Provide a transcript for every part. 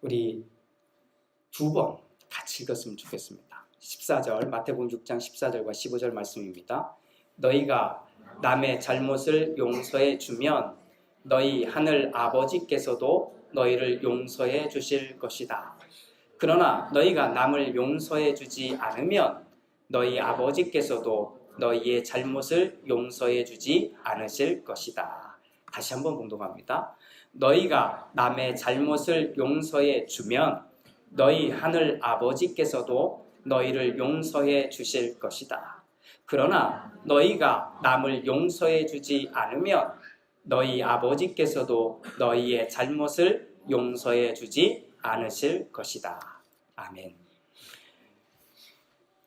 우리 두 번 같이 읽었으면 좋겠습니다. 14절, 마태복음 6장 14절과 15절 말씀입니다. 너희가 남의 잘못을 용서해 주면 너희 하늘 아버지께서도 너희를 용서해 주실 것이다. 그러나 너희가 남을 용서해 주지 않으면 너희 아버지께서도 너희의 잘못을 용서해 주지 않으실 것이다. 다시 한번 봉독합니다. 너희가 남의 잘못을 용서해 주면 너희 하늘 아버지께서도 너희를 용서해 주실 것이다. 그러나 너희가 남을 용서해 주지 않으면 너희 아버지께서도 너희의 잘못을 용서해 주지 않으실 것이다. 아멘.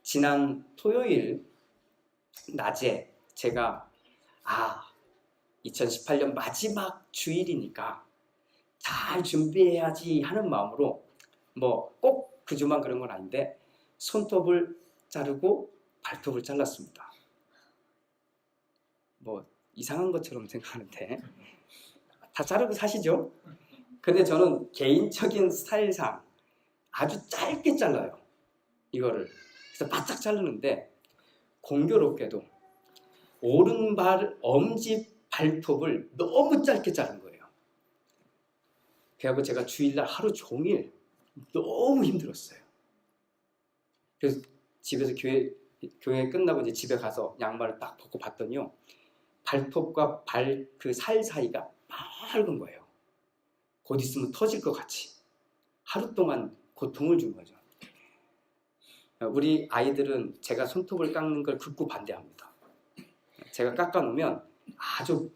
지난 토요일 낮에 제가 2018년 마지막 주일이니까 잘 준비해야지 하는 마음으로 꼭 그 주만 그런 건 아닌데 손톱을 자르고 발톱을 잘랐습니다. 이상한 것처럼 생각하는데 다 자르고 사시죠? 근데 저는 개인적인 스타일상 아주 짧게 잘라요. 이거를. 그래서 바짝 자르는데 공교롭게도 오른발 엄지 발톱을 너무 짧게 자른 거예요. 그래서 제가 주일날 하루 종일 너무 힘들었어요. 그래서 집에서 교회 끝나고 이제 집에 가서 양말을 딱 벗고 봤더니요, 발톱과 그 살 사이가 맑은 거예요. 곧 있으면 터질 것 같이. 하루 동안 고통을 준 거죠. 우리 아이들은 제가 손톱을 깎는 걸 극구 반대합니다. 제가 깎아놓으면 아주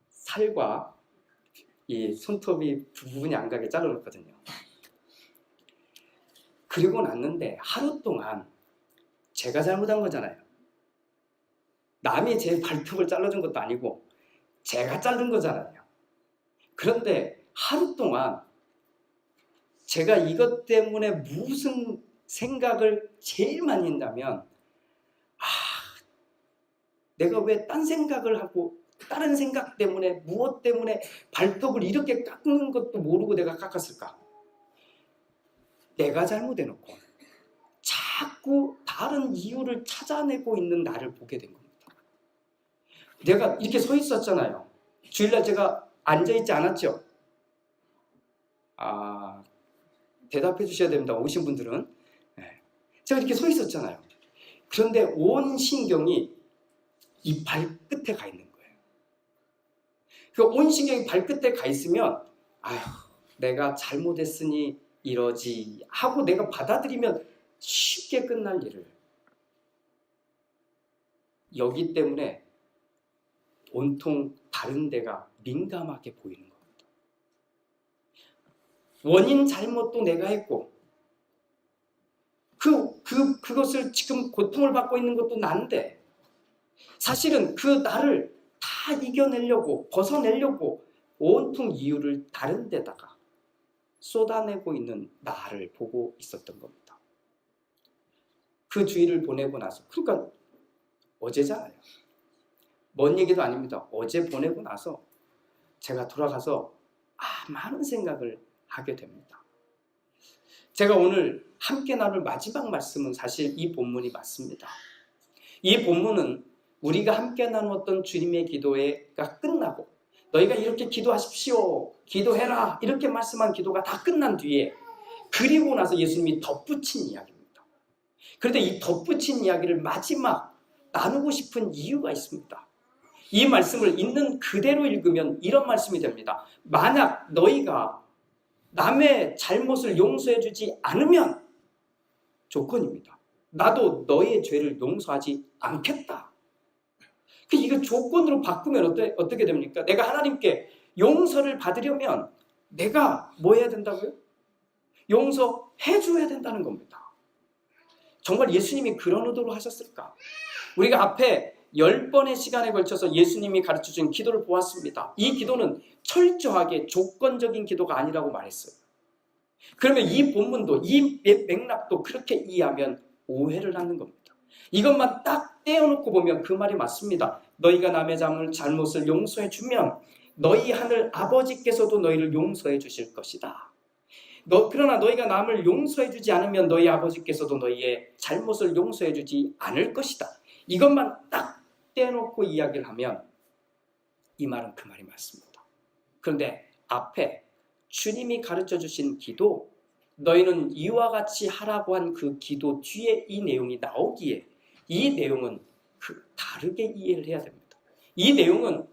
살과 이 손톱이 부분이 안 가게 잘라놓거든요. 그리고 났는데 하루 동안 제가 잘못한 거잖아요. 남이 제 발톱을 잘라준 것도 아니고 제가 자른 거잖아요. 그런데 하루 동안 제가 이것 때문에 무슨 생각을 제일 많이 했냐면 내가 왜 딴 생각을 하고 다른 생각 때문에 무엇 때문에 발톱을 이렇게 깎는 것도 모르고 내가 깎았을까? 내가 잘못해놓고 자꾸 다른 이유를 찾아내고 있는 나를 보게 된 겁니다. 내가 이렇게 서 있었잖아요. 주일날 제가 앉아있지 않았죠? 대답해 주셔야 됩니다. 오신 분들은. 제가 이렇게 서 있었잖아요. 그런데 온 신경이 이 발끝에 가 있는 거예요. 그 온 신경이 발끝에 가 있으면 내가 잘못했으니 이러지 하고 내가 받아들이면 쉽게 끝날 일을 여기 때문에 온통 다른 데가 민감하게 보이는 겁니다. 원인 잘못도 내가 했고 그것을 지금 고통을 받고 있는 것도 난데 사실은 그 나를 다 이겨내려고 벗어내려고 온통 이유를 다른 데다가 쏟아내고 있는 나를 보고 있었던 겁니다. 그 주일을 보내고 나서, 그러니까 어제잖아요. 먼 얘기도 아닙니다. 어제 보내고 나서 제가 돌아가서 많은 생각을 하게 됩니다. 제가 오늘 함께 나눌 마지막 말씀은 사실 이 본문이 맞습니다. 이 본문은 우리가 함께 나누었던 주님의 기도가 끝나고 너희가 이렇게 기도하십시오, 기도해라 이렇게 말씀한 기도가 다 끝난 뒤에 그리고 나서 예수님이 덧붙인 이야기입니다. 그런데 이 덧붙인 이야기를 마지막 나누고 싶은 이유가 있습니다. 이 말씀을 있는 그대로 읽으면 이런 말씀이 됩니다. 만약 너희가 남의 잘못을 용서해 주지 않으면 조건입니다. 나도 너희의 죄를 용서하지 않겠다. 이걸 조건으로 바꾸면 어떻게 됩니까? 내가 하나님께 용서를 받으려면 내가 뭐 해야 된다고요? 용서해 줘야 된다는 겁니다. 정말 예수님이 그런 의도로 하셨을까? 우리가 앞에 10번의 시간에 걸쳐서 예수님이 가르쳐준 기도를 보았습니다. 이 기도는 철저하게 조건적인 기도가 아니라고 말했어요. 그러면 이 본문도 이 맥락도 그렇게 이해하면 오해를 하는 겁니다. 이것만 딱 떼어놓고 보면 그 말이 맞습니다. 너희가 남의 잘못을 용서해 주면 너희 하늘 아버지께서도 너희를 용서해 주실 것이다. 그러나 너희가 남을 용서해 주지 않으면 너희 아버지께서도 너희의 잘못을 용서해 주지 않을 것이다. 이것만 딱 떼놓고 이야기를 하면 이 말은 그 말이 맞습니다. 그런데 앞에 주님이 가르쳐 주신 기도, 너희는 이와 같이 하라고 한 그 기도 뒤에 이 내용이 나오기에 이 내용은 다르게 이해를 해야 됩니다. 이 내용은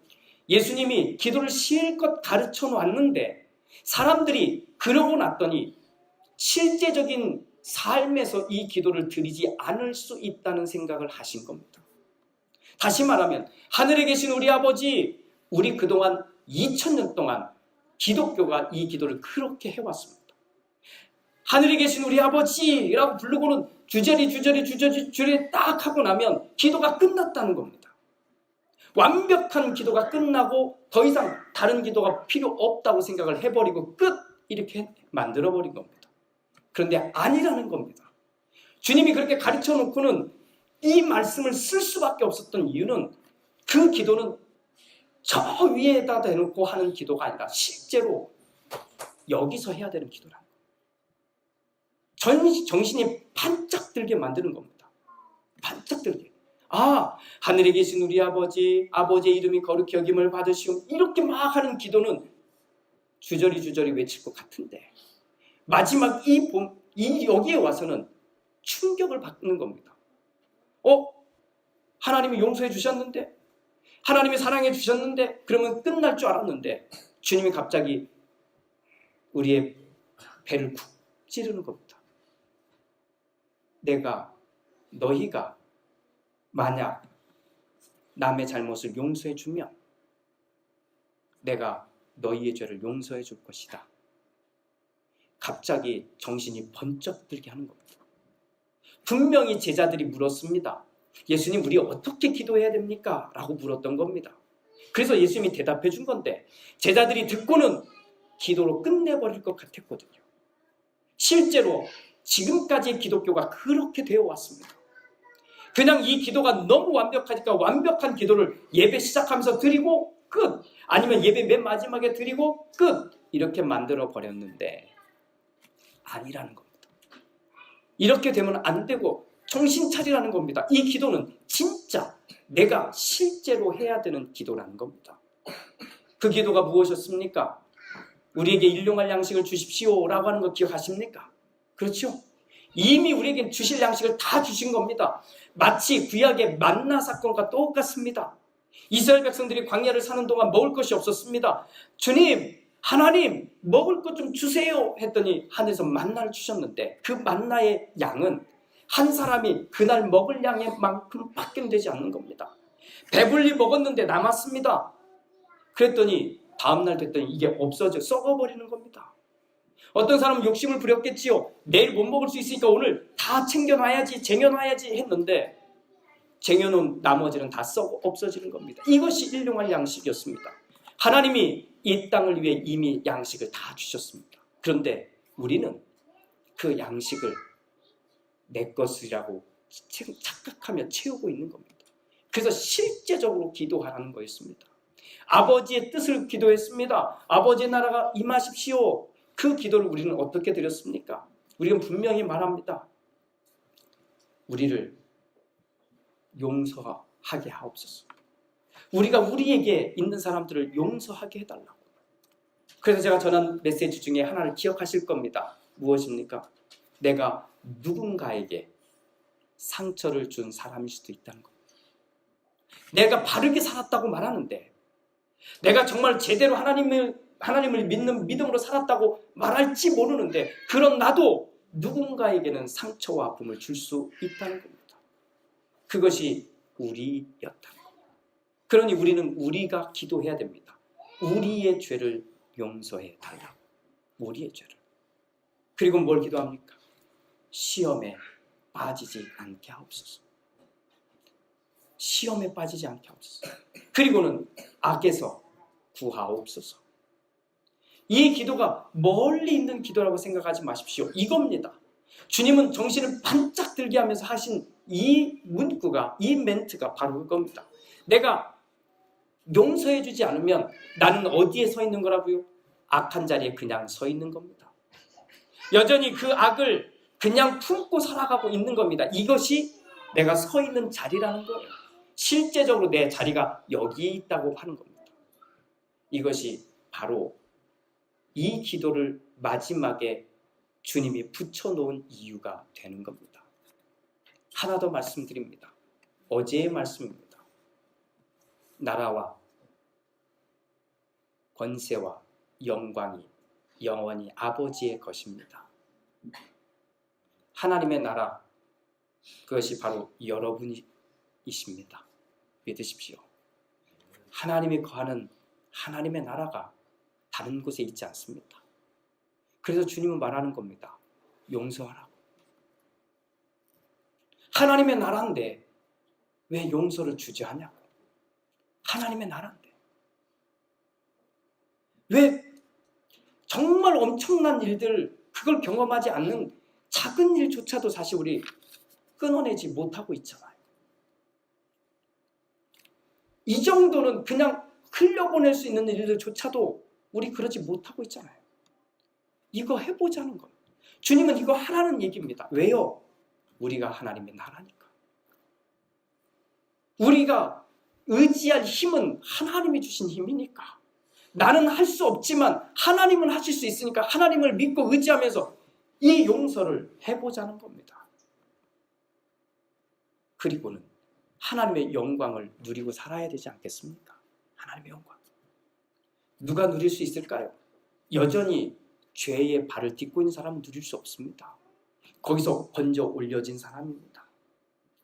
예수님이 기도를 실컷 가르쳐 놨는데 사람들이 그러고 났더니 실제적인 삶에서 이 기도를 드리지 않을 수 있다는 생각을 하신 겁니다. 다시 말하면 하늘에 계신 우리 아버지, 우리 그동안 2000년 동안 기독교가 이 기도를 그렇게 해왔습니다. 하늘에 계신 우리 아버지라고 부르고는 주저리 딱 하고 나면 기도가 끝났다는 겁니다. 완벽한 기도가 끝나고 더 이상 다른 기도가 필요 없다고 생각을 해버리고 끝! 이렇게 만들어버린 겁니다. 그런데 아니라는 겁니다. 주님이 그렇게 가르쳐 놓고는 이 말씀을 쓸 수밖에 없었던 이유는 그 기도는 저 위에다 대놓고 하는 기도가 아니라 실제로 여기서 해야 되는 기도라. 정신이 반짝 들게 만드는 겁니다. 반짝 들게. 하늘에 계신 우리 아버지, 아버지의 이름이 거룩히 여김을 받으시오. 이렇게 막 하는 기도는 주저리 외칠 것 같은데 마지막 여기에 와서는 충격을 받는 겁니다. 하나님이 용서해 주셨는데, 하나님이 사랑해 주셨는데, 그러면 끝날 줄 알았는데 주님이 갑자기 우리의 배를 쿡 찌르는 겁니다. 너희가 만약 남의 잘못을 용서해 주면 내가 너희의 죄를 용서해 줄 것이다. 갑자기 정신이 번쩍 들게 하는 겁니다. 분명히 제자들이 물었습니다. 예수님, 우리 어떻게 기도해야 됩니까? 라고 물었던 겁니다. 그래서 예수님이 대답해 준 건데 제자들이 듣고는 기도로 끝내버릴 것 같았거든요. 실제로 지금까지의 기독교가 그렇게 되어 왔습니다. 그냥 이 기도가 너무 완벽하니까 완벽한 기도를 예배 시작하면서 드리고 끝, 아니면 예배 맨 마지막에 드리고 끝, 이렇게 만들어 버렸는데 아니라는 겁니다. 이렇게 되면 안 되고 정신 차리라는 겁니다. 이 기도는 진짜 내가 실제로 해야 되는 기도라는 겁니다. 그 기도가 무엇이었습니까? 우리에게 일용할 양식을 주십시오 라고 하는 거 기억하십니까? 그렇죠? 이미 우리에게 주실 양식을 다 주신 겁니다. 마치 구약의 만나 사건과 똑같습니다. 이스라엘 백성들이 광야를 사는 동안 먹을 것이 없었습니다. 주님, 하나님, 먹을 것 좀 주세요 했더니 하늘에서 만나를 주셨는데 그 만나의 양은 한 사람이 그날 먹을 양의 만큼밖에 되지 않는 겁니다. 배불리 먹었는데 남았습니다. 그랬더니 다음날 됐더니 이게 없어져 썩어버리는 겁니다. 어떤 사람은 욕심을 부렸겠지요. 내일 못 먹을 수 있으니까 오늘 다 챙겨놔야지, 쟁여놔야지 했는데 쟁여놓은 나머지는 다 썩어 없어지는 겁니다. 이것이 일용할 양식이었습니다. 하나님이 이 땅을 위해 이미 양식을 다 주셨습니다. 그런데 우리는 그 양식을 내 것이라고 착각하며 채우고 있는 겁니다. 그래서 실제적으로 기도하라는 거였습니다. 아버지의 뜻을 기도했습니다. 아버지의 나라가 임하십시오. 그 기도를 우리는 어떻게 드렸습니까? 우리는 분명히 말합니다. 우리를 용서하게 하옵소서. 우리가 우리에게 있는 사람들을 용서하게 해달라고. 그래서 제가 전한 메시지 중에 하나를 기억하실 겁니다. 무엇입니까? 내가 누군가에게 상처를 준 사람일 수도 있다는 겁니다. 내가 바르게 살았다고 말하는데, 내가 정말 제대로 하나님을 믿는 믿음으로 살았다고 말할지 모르는데, 그런 나도 누군가에게는 상처와 아픔을 줄 수 있다는 겁니다. 그것이 우리였다는 겁니다. 그러니 우리는 우리가 기도해야 됩니다. 우리의 죄를 용서해 달라고. 우리의 죄를. 그리고 뭘 기도합니까? 시험에 빠지지 않게 하옵소서. 시험에 빠지지 않게 하옵소서. 그리고는 악에서 구하옵소서. 이 기도가 멀리 있는 기도라고 생각하지 마십시오. 이겁니다. 주님은 정신을 반짝 들게 하면서 하신 이 문구가, 이 멘트가 바로 그겁니다. 내가 용서해주지 않으면 나는 어디에 서 있는 거라고요? 악한 자리에 그냥 서 있는 겁니다. 여전히 그 악을 그냥 품고 살아가고 있는 겁니다. 이것이 내가 서 있는 자리라는 거예요. 실제적으로 내 자리가 여기에 있다고 하는 겁니다. 이것이 바로 이 기도를 마지막에 주님이 붙여놓은 이유가 되는 겁니다. 하나 더 말씀드립니다. 어제의 말씀입니다. 나라와 권세와 영광이 영원히 아버지의 것입니다. 하나님의 나라, 그것이 바로 여러분이십니다. 믿으십시오. 하나님이 거하는 하나님의 나라가 다른 곳에 있지 않습니다. 그래서 주님은 말하는 겁니다. 용서하라고. 하나님의 나라인데 왜 용서를 주저하냐고. 하나님의 나라인데 왜 정말 엄청난 일들, 그걸 경험하지 않는 작은 일조차도 사실 우리 끊어내지 못하고 있잖아요. 이 정도는 그냥 흘려보낼 수 있는 일들조차도 우리 그러지 못하고 있잖아요. 이거 해보자는 거예요. 주님은 이거 하라는 얘기입니다. 왜요? 우리가 하나님의 나라니까. 우리가 의지할 힘은 하나님이 주신 힘이니까. 나는 할 수 없지만 하나님은 하실 수 있으니까 하나님을 믿고 의지하면서 이 용서를 해보자는 겁니다. 그리고는 하나님의 영광을 누리고 살아야 되지 않겠습니까? 하나님의 영광. 누가 누릴 수 있을까요? 여전히 죄의 발을 딛고 있는 사람은 누릴 수 없습니다. 거기서 건져 올려진 사람입니다.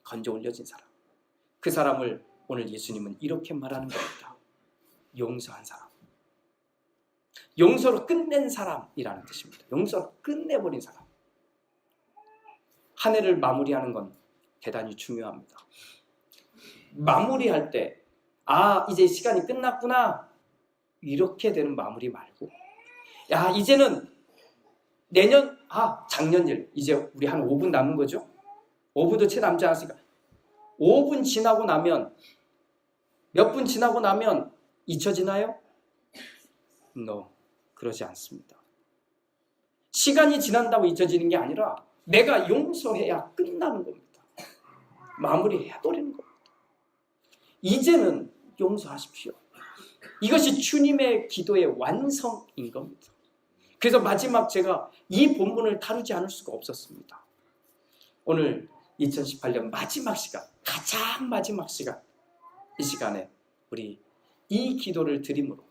건져 올려진 사람. 그 사람을 오늘 예수님은 이렇게 말하는 겁니다. 용서한 사람. 용서로 끝낸 사람이라는 뜻입니다. 용서로 끝내버린 사람. 한 해를 마무리하는 건 대단히 중요합니다. 마무리할 때 이제 시간이 끝났구나 이렇게 되는 마무리 말고 이제는 내년 작년일 이제 우리 한 5분 남은 거죠. 5분도 채 남지 않았으니까 5분 지나고 나면 몇 분 지나고 나면 잊혀지나요? No, 그러지 않습니다. 시간이 지난다고 잊혀지는 게 아니라 내가 용서해야 끝나는 겁니다. 마무리해버리는 겁니다. 이제는 용서하십시오. 이것이 주님의 기도의 완성인 겁니다. 그래서 마지막 제가 이 본문을 다루지 않을 수가 없었습니다. 오늘 2018년 마지막 시간, 가장 마지막 시간, 이 시간에 우리 이 기도를 드림으로,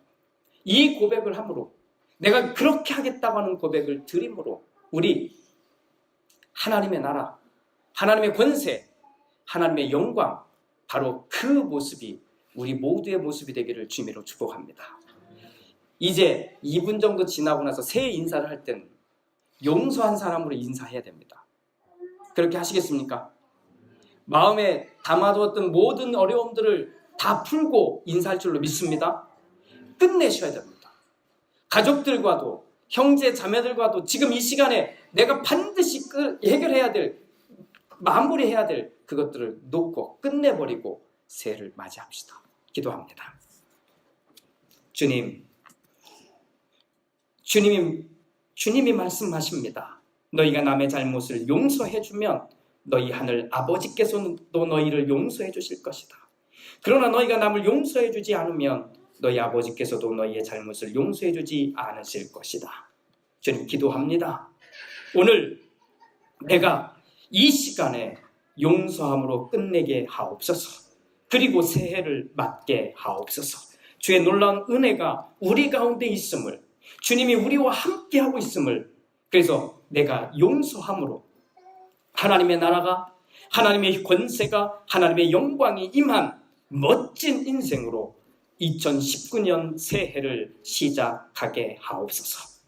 이 고백을 함으로, 내가 그렇게 하겠다고 하는 고백을 드림으로 우리 하나님의 나라, 하나님의 권세, 하나님의 영광, 바로 그 모습이 우리 모두의 모습이 되기를 주님으로 축복합니다. 이제 2분 정도 지나고 나서 새해 인사를 할 때는 용서한 사람으로 인사해야 됩니다. 그렇게 하시겠습니까? 마음에 담아두었던 모든 어려움들을 다 풀고 인사할 줄로 믿습니다. 끝내셔야 됩니다. 가족들과도 형제 자매들과도 지금 이 시간에 내가 반드시 해결해야 될, 마무리해야 될 그것들을 놓고 끝내버리고 새해를 맞이합시다. 기도합니다. 주님이 말씀하십니다. 너희가 남의 잘못을 용서해주면 너희 하늘 아버지께서도 너희를 용서해 주실 것이다. 그러나 너희가 남을 용서해 주지 않으면 너희 아버지께서도 너희의 잘못을 용서해 주지 않으실 것이다. 주님, 기도합니다. 오늘 내가 이 시간에 용서함으로 끝내게 하옵소서. 그리고 새해를 맞게 하옵소서. 주의 놀라운 은혜가 우리 가운데 있음을, 주님이 우리와 함께하고 있음을, 그래서 내가 용서함으로 하나님의 나라가, 하나님의 권세가, 하나님의 영광이 임한 멋진 인생으로 2019년 새해를 시작하게 하옵소서.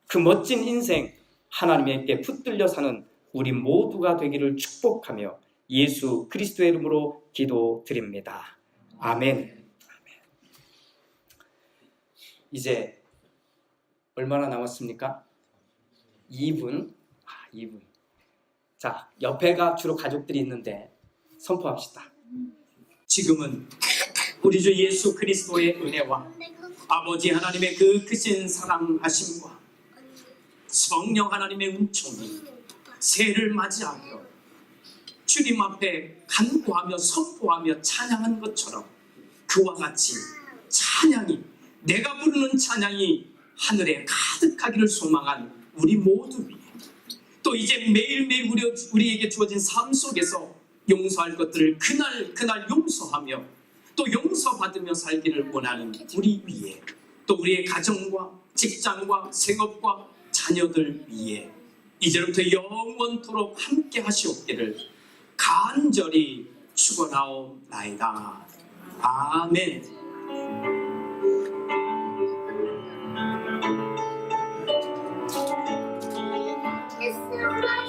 그 멋진 인생 하나님께 붙들려 사는 우리 모두가 되기를 축복하며 예수 그리스도의 이름으로 기도드립니다. 아멘. 이제 얼마나 남았습니까? 2분. 2분. 자, 옆에가 주로 가족들이 있는데 선포합시다. 지금은 우리 주 예수 그리스도의 은혜와 아버지 하나님의 그 크신 사랑하심과 성령 하나님의 은총이 새해를 맞이하며 주님 앞에 간구하며 선포하며 찬양한 것처럼 그와 같이 찬양이, 내가 부르는 찬양이 하늘에 가득하기를 소망한 우리 모두 위해, 또 이제 매일매일 우리에게 주어진 삶 속에서 용서할 것들을 그날 용서하며 또 용서받으며 살기를 원하는 우리 위해, 또 우리의 가정과 직장과 생업과 자녀들 위해 이제부터 영원토록 함께 하시옵기를 간절히 축원하옵나이다. 아멘. Yes, sir.